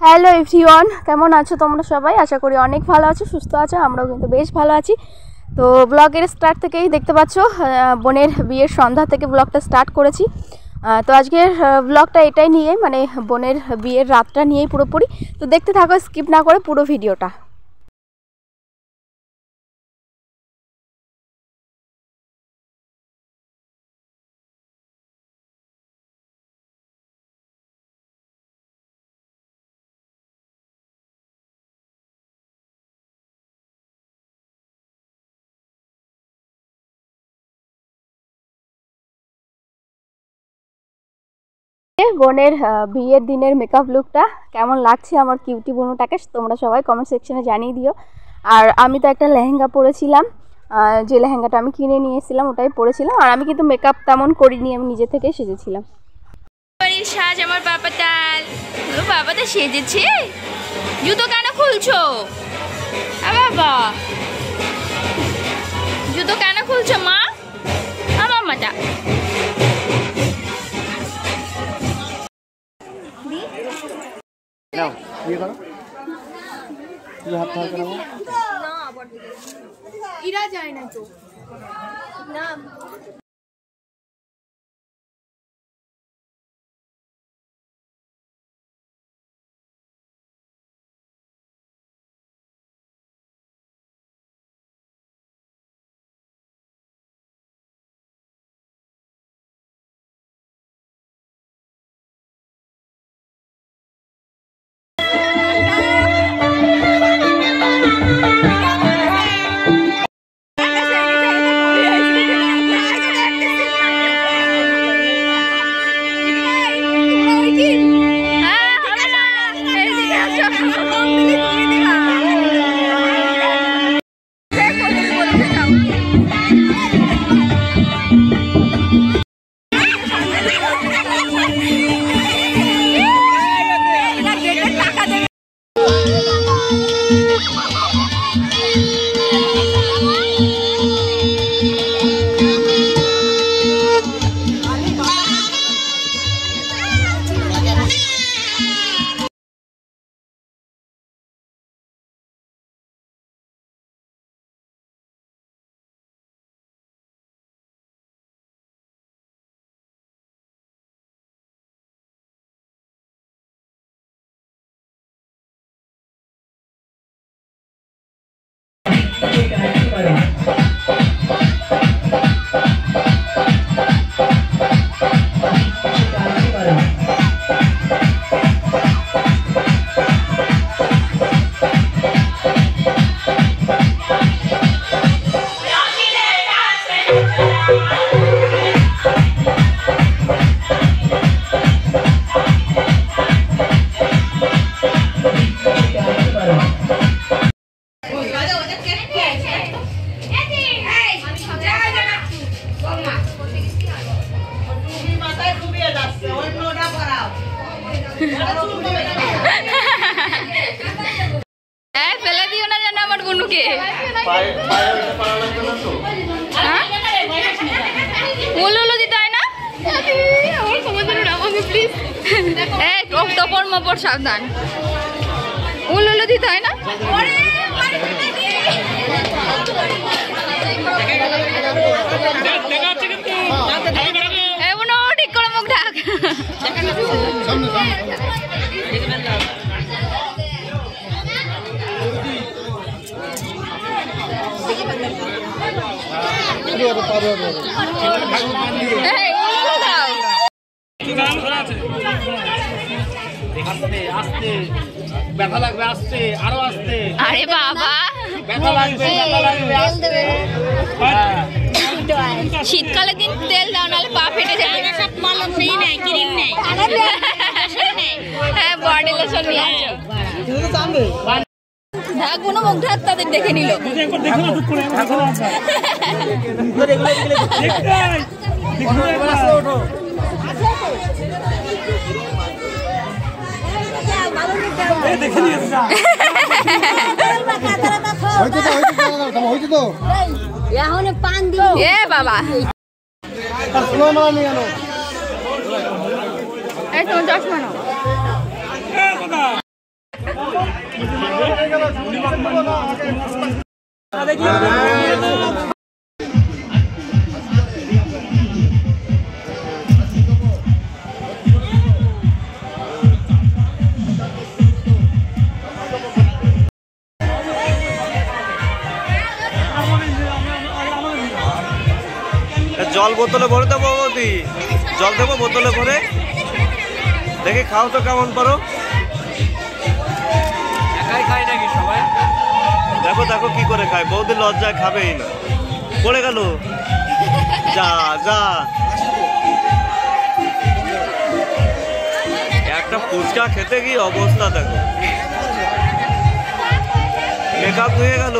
Hello everyone, কেমন আছো তোমরা সবাই? আশা করি অনেক ভালো আছো, সুস্থ আছো। আমরাও কিন্তু বেশ ভালো আছি। তো ব্লগের স্টার্ট থেকেই দেখতে পাচ্ছ বোনের বিয়ের সন্ধ্যা থেকে ব্লগটা স্টার্ট করেছি। তো আজকের ব্লগটা এটাই নিয়ে, মানে বোনের বিয়ের রাতটা নিয়েই পুরোপুরি। তো দেখতে থাকো, স্কিপ না করে পুরো ভিডিওটা। বোনের বিয়ের দিনের মেকআপ লুকটা কেমন লাগছে আমার কিউটি বোনটাকে তোমরা সবাই কমেন্ট সেকশনে জানিয়ে দিও। আর আমি তো একটা লেহেঙ্গা পরেছিলাম, যে লেহেঙ্গাটা আমি কিনে নিয়ে এসেছিলাম ওটাই পরেছিলাম। আর আমি কিন্তু মেকআপ তেমন করিনি, আমি নিজে থেকেই সেজেছিলাম। সাজ আমার বাবাটাল, বাবাটা সেজেছে। জুতো কেন খুলছো বাবা? জুতো কেন খুলছো মা? আমার মাটা নাও ইয়ে করো, তুমি হাত ধরে নাও। না ইরা যায় না তো না। ফেলে দিও না জানো আমার গুনুকে। উলুলু দিতে হয় না? তপর মপর সাবধান। উলুলু দিতে হয় না? ঠিক করে মুখ ঢাক। ব্যথা লাগবে, আসছে আরো আসছে। আরে বাবা ব্যথা লাগবে, শীতকালে দিন তেল দাও, নাহলে পা ফেটে যাবে। হ্যাঁ, বডি লোশন নিয়ে আসো। ঢাক কোনো মুখ ঢাক তাদের দেখে নিল। বাবা এই তো 10 মানো। জল বোতলে ভরে দেবো বৌদি, জল দেবো বোতলে ভরে, দেখে খাও তো কেমন পারো। একাই খায় নাকি সবাই? দেখো দেখো কি করে খায়, বৌদি লজ্জায় খাবেই না। পড়ে গেল, যা যা। একটা ফুচকা খেতে কি অবস্থা দেখো, মেকআপ হয়ে গেল।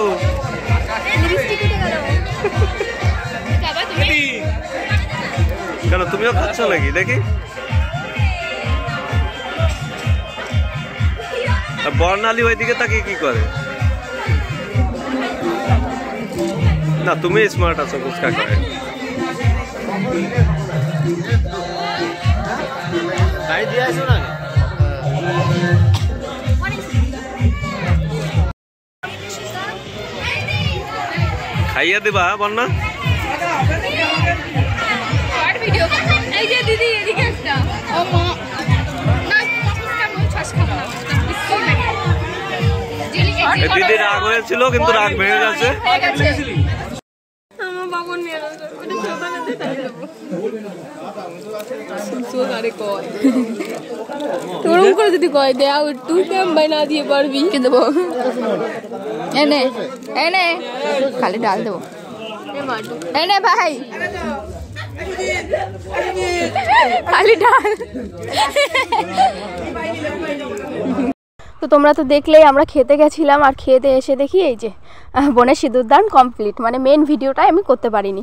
কেন তুমিও খাচ্ছ নাকি দেখি? বর্ণালী ওইদিকে তাকিয়ে কি করে? না তুমি স্মার্ট আছো, ফুচকা খায়। খাইয়ে দিবা বন্যা? দিদি রাগ হয়েছিল কিন্তু রাগ ভেঙে গেছে। তোরম করে যদি কয় দে আর তুই কেম বানা দিয়ে পারবি কে দেবো? এনে এনে খালি ডাল দেবো, এনে ভাই খালি ডাল। তো তোমরা তো দেখলেই আমরা খেতে গেছিলাম, আর খেতে এসে দেখি এই যে বোনের সিঁদুরদান কমপ্লিট। মানে মেন ভিডিওটা আমি করতে পারিনি,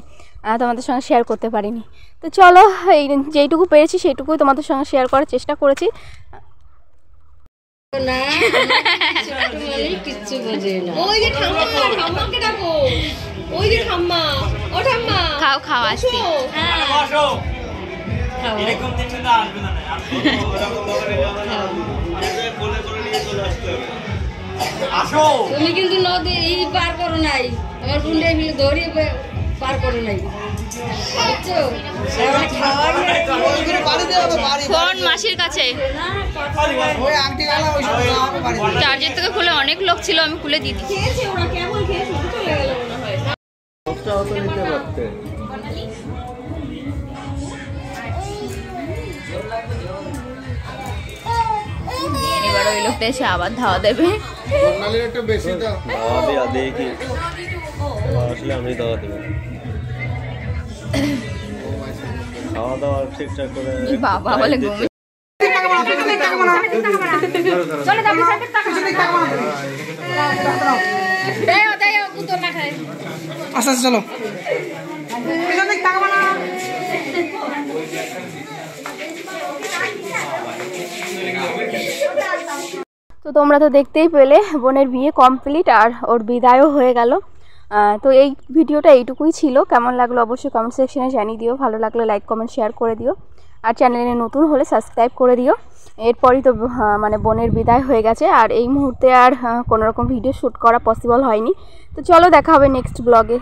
তোমাদের সঙ্গে শেয়ার করতে পারিনি। তো চলো এই যেইটুকু পেরেছি সেইটুকুই তোমাদের সঙ্গে শেয়ার করার চেষ্টা করেছি। খাও খাও আসছি। তুমি কিন্তু নদী পার করো নাই, আমার গুন্ডে ধরে পার করো নাই। ফোন মাসির কাছে, চার্জের থেকে খুলে অনেক লোক ছিল, আমি খুলে দিয়ে দিচ্ছি। এবার ওই লোকটা এসে আবার ধাওয়া দেবে। আমি দাওয়া দেবো, খাওয়া দাওয়া ঠিকঠাক করে। বাবা বলে ঘুমিয়ে আচ্ছা চলো। তো তোমরা তো দেখতেই পেলে বোনের বিয়ে কমপ্লিট আর ওর বিদায়ও হয়ে গেল। তো এই ভিডিওটা এইটুকুই ছিল। কেমন লাগলো অবশ্যই কমেন্ট সেকশনে জানিয়ে দিও, ভালো লাগলে লাইক কমেন্ট শেয়ার করে দিও, আর চ্যানেলে নতুন হলে সাবস্ক্রাইব করে দিও। এরপরই তো মানে বোনের বিদায় হয়ে গেছে, আর এই মুহূর্তে আর কোনোরকম ভিডিও শ্যুট করা পসিবল হয়নি। তো চলো দেখা হবে নেক্সট ব্লগে।